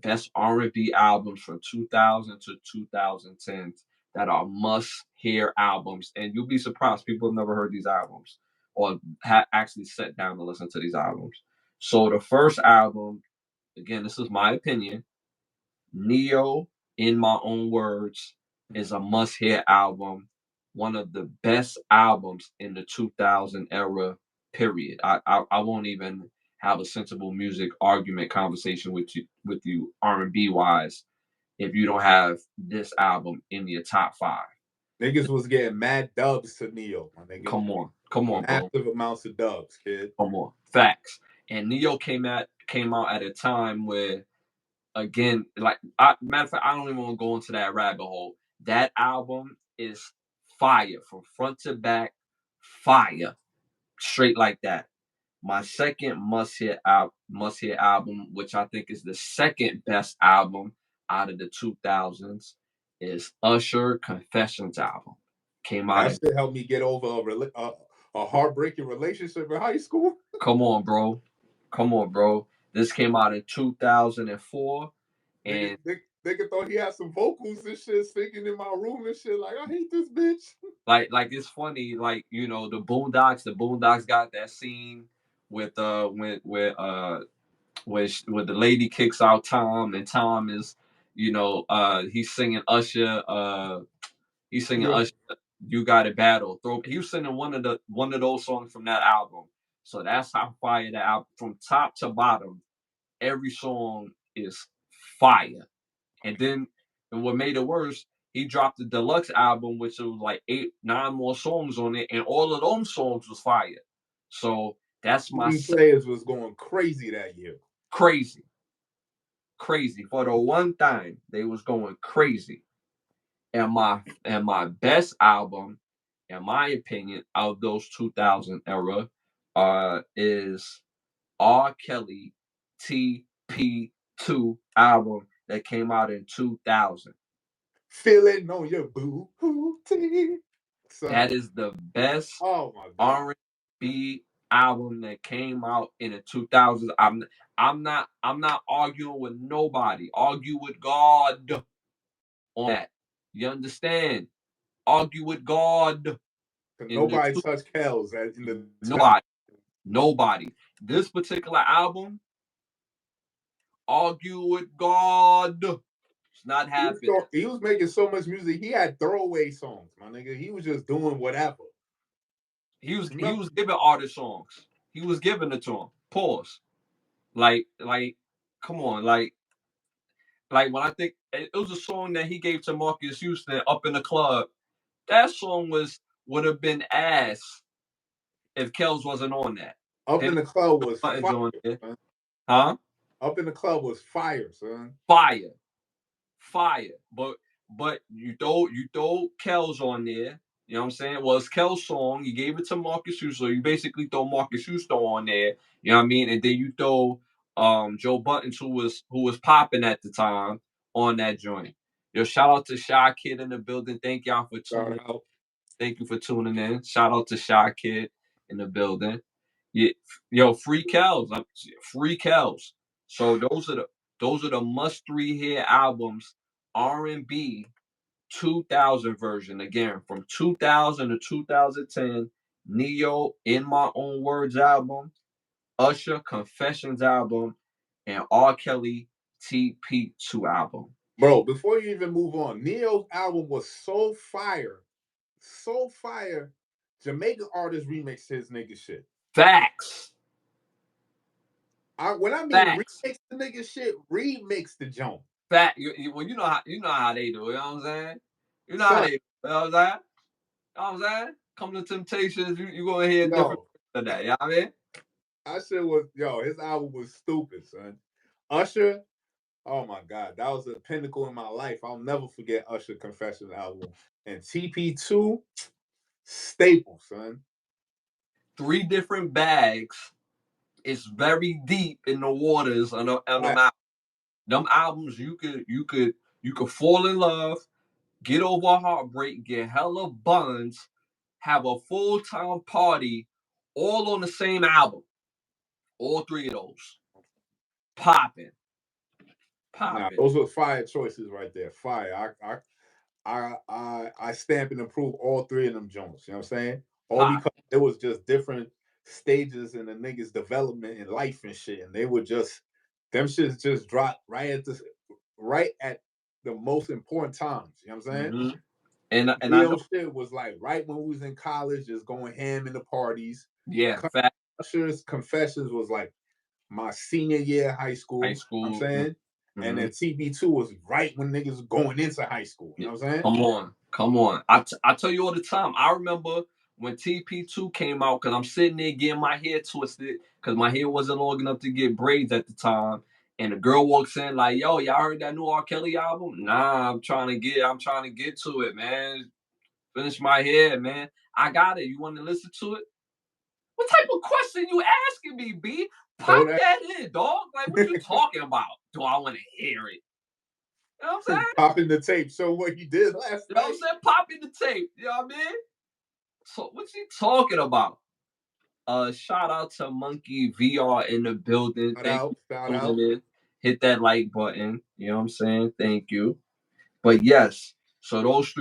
best R&B albums from 2000 to 2010 that are must-hear albums, and you'll be surprised people have never heard these albums or actually sat down to listen to these albums. So the first album, again, this is my opinion, Neo, In My Own Words, is a must-hear album, one of the best albums in the 2000 era, period. I won't even have a sensible music argument conversation with you R&B wise if you don't have this album in your top 5. Niggas was getting mad dubs to Neo, my nigga. Come on, bro. Massive amounts of dubs, kid. Come on, facts. And Neo came out at a time where, again, like, matter of fact, I don't even want to go into that rabbit hole. That album is fire from front to back, fire, straight like that. My second must-hear album, which I think is the second best album out of the 2000s, is Usher Confessions album. Came out. That shit helped me get over a heartbreaking relationship in high school. Come on, bro. This came out in 2004. And nigga thought he had some vocals and shit singing in my room and shit. Like, I hate this bitch. Like it's funny. Like, you know, the Boondocks got that scene with the lady kicks out Tom, and Tom is, you know, he's singing Usher. Usher. You Got It Battle. He was singing one of those songs from that album. So that's how fire that album, from top to bottom. Every song is fire. And then, and what made it worse, he dropped the deluxe album, which was like 8-9 more songs on it, and all of those songs was fire. So that's my players was going crazy that year. Crazy. For the one time, they was going crazy. And my best album, in my opinion, of those 2000 era, is R. Kelly TP2 album that came out in 2000. Feeling on your booty. That is the best R&B album that came out in the 2000s. I'm not arguing with nobody. Argue with God on that. You understand? Argue with God. Nobody touched Kells in the Nobody. This particular album, argue with God. It's not happening. He was making so much music. He had throwaway songs, my nigga. He was just doing whatever. He was giving artist songs. He was giving it to him. Pause. Like, come on, like when I think it was a song that he gave to Marcus Houston, Up in the Club. That song would have been ass if Kells wasn't on that. Up in the Club was fire, huh? Up in the Club was fire, son. Fire. But you throw Kells on there. You know what I'm saying? Well, it's Kells' song. You gave it to Marcus Houston. So you basically throw Marcus Houston on there. You know what I mean? And then you throw Joe Buttons, who was popping at the time, on that joint. Yo, shout out to Shy Kid in the building. Thank y'all for tuning in. Thank you for tuning in. Shout out to Shy Kid in the building. Yeah, yo, free Kells. Free Kells. So those are the must-hear albums. R&B 2000 version, again, from 2000 to 2010. Neo, In My Own Words album, Usher Confessions album, and R. Kelly TP2 album. Bro, before you even move on, Neo's album was so fire. Jamaican artists remixed his nigga shit. Facts. When I mean remix the nigga shit, remix the joint. Fact. Well, you know how they do. You know what I'm saying? You know how they do. You know what I'm saying? Come to Temptations, you gonna hear different than that. You know what I mean? Usher his album was stupid, son. Usher, oh my God, that was a pinnacle in my life. I'll never forget Usher Confession album. And TP2, staple, son. 3 different bags. It's very deep in the waters on them albums. Them albums you could fall in love, get over a heartbreak, get hella buns, have a full-time party, all on the same album. All 3 of those. Popping. Nah, Popping. those were fire choices right there. Fire. I stamp and approve all three of them joints. You know what I'm saying? All Pop. because it was just different stages in the niggas' development in life and shit, and they were just them shits just dropped right at the most important times. You know what I'm saying? Mm-hmm. And I know, Real shit was like right when we was in college, just going ham in the parties. yeah, fact, Usher's Confessions was like my senior year of high high school. I'm school. saying, and Mm-hmm. then TB2 was right when niggas was going into high school. You know what I'm saying? Come on. I tell you all the time. I remember when TP2 came out because I'm sitting there getting my hair twisted because my hair wasn't long enough to get braids at the time. And the girl walks in like, "Yo, y'all heard that new R. Kelly album?" Nah, I'm trying to get to it, man. Finish my hair, man. I got it. You want to listen to it? What type of question you asking me, B? So Pop that in, dog. Like, what you talking about? Do I want to hear it? You know what I'm saying? popping the tape, show what he did last You know what night. I'm saying? Popping the tape. You know what I mean? So what you talking about? Shout out to Monkey VR in the building. Thank you Shout for out. tuning in. Hit that like button. You know what I'm saying? Thank you. But yes, so those three